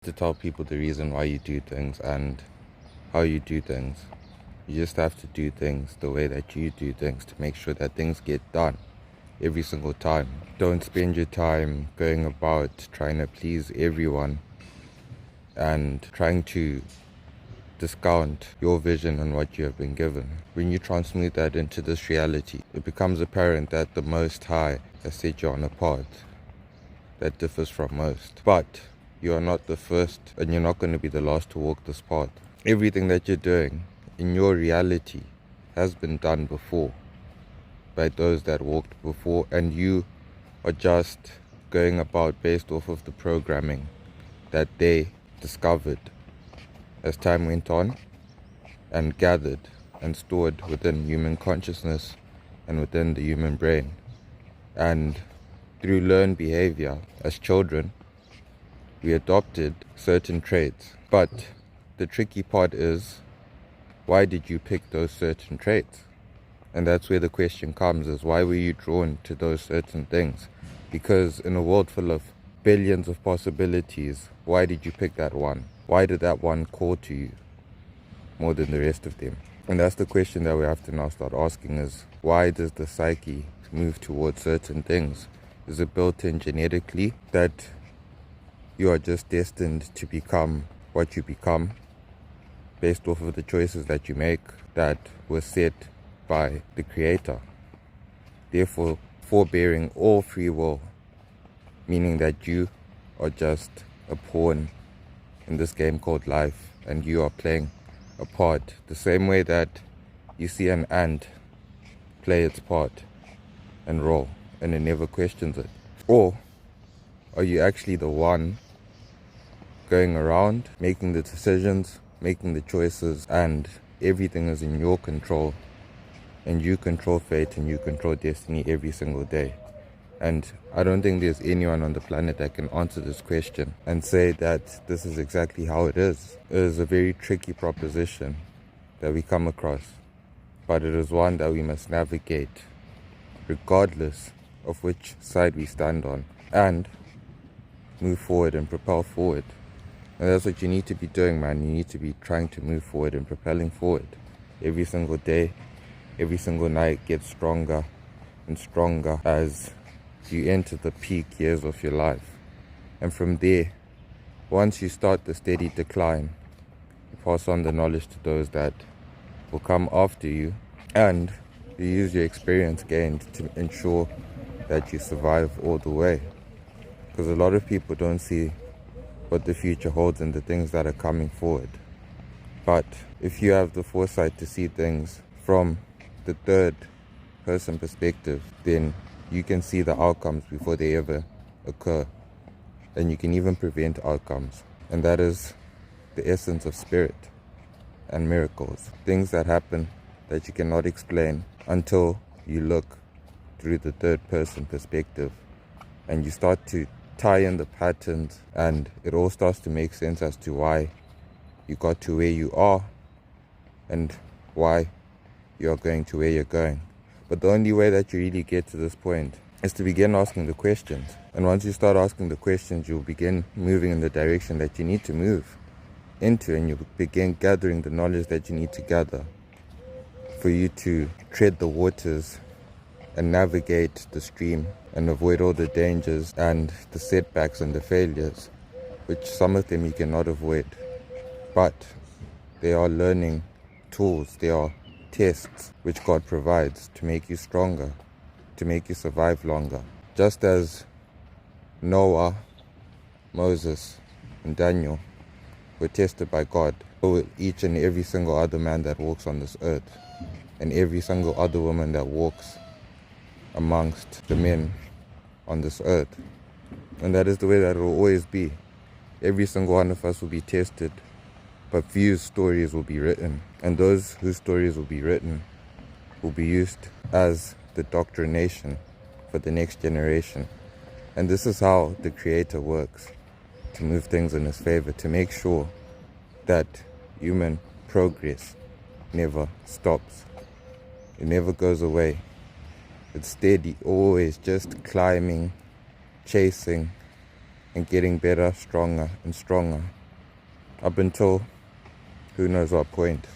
To tell people the reason why you do things and how you do things. You just have to do things the way that you do things to make sure that things get done every single time. Don't spend your time going about trying to please everyone and trying to discount your vision and what you have been given. When you transmute that into this reality, it becomes apparent that the Most High has set you on a path that differs from most. But you are not the first and you're not going to be the last to walk this path. Everything that you're doing in your reality has been done before by those that walked before, and you are just going about based off of the programming that they discovered as time went on and gathered and stored within human consciousness and within the human brain. And through learned behavior as children, we adopted certain traits. But the tricky part is, why did you pick those certain traits? And that's where the question comes, is why were you drawn to those certain things? Because in a world full of billions of possibilities, why did you pick that one? Why did that one call to you more than the rest of them? And that's the question that we have to now start asking, is why does the psyche move towards certain things? Is it built in genetically that you are just destined to become what you become based off of the choices that you make that were set by the Creator, therefore forbearing all free will, meaning that you are just a pawn in this game called life, and you are playing a part the same way that you see an ant play its part and roll and it never questions it? Or are you actually the one going around making the decisions, making the choices, and everything is in your control, and you control fate and you control destiny every single day? And I don't think there's anyone on the planet that can answer this question and say that this is exactly how it is. It is a very tricky proposition that we come across, but it is one that we must navigate regardless of which side we stand on, and move forward and propel forward. And that's what you need to be doing, man. You need to be trying to move forward and propelling forward. Every single day, every single night gets stronger and stronger as you enter the peak years of your life. And from there, once you start the steady decline, you pass on the knowledge to those that will come after you, and you use your experience gained to ensure that you survive all the way. Because a lot of people don't see what the future holds and the things that are coming forward. But if you have the foresight to see things from the third person perspective, then you can see the outcomes before they ever occur, and you can even prevent outcomes. And that is the essence of spirit and miracles, things that happen that you cannot explain until you look through the third person perspective and you start to tie in the patterns, and it all starts to make sense as to why you got to where you are and why you're going to where you're going. But the only way that you really get to this point is to begin asking the questions. And once you start asking the questions, you'll begin moving in the direction that you need to move into, and you'll begin gathering the knowledge that you need to gather for you to tread the waters and navigate the stream and avoid all the dangers and the setbacks and the failures, which some of them you cannot avoid. But they are learning tools, they are tests which God provides to make you stronger, to make you survive longer. Just as Noah, Moses, and Daniel were tested by God, so will each and every single other man that walks on this earth, and every single other woman that walks amongst the men on this earth. And that is the way that it will always be. Every single one of us will be tested, but few stories will be written, and those whose stories will be written will be used as the doctrination for the next generation. And this is how the Creator works, to move things in His favor, to make sure that human progress never stops. It never goes away. It's steady, always just climbing, chasing, and getting better, stronger and stronger, up until who knows what point.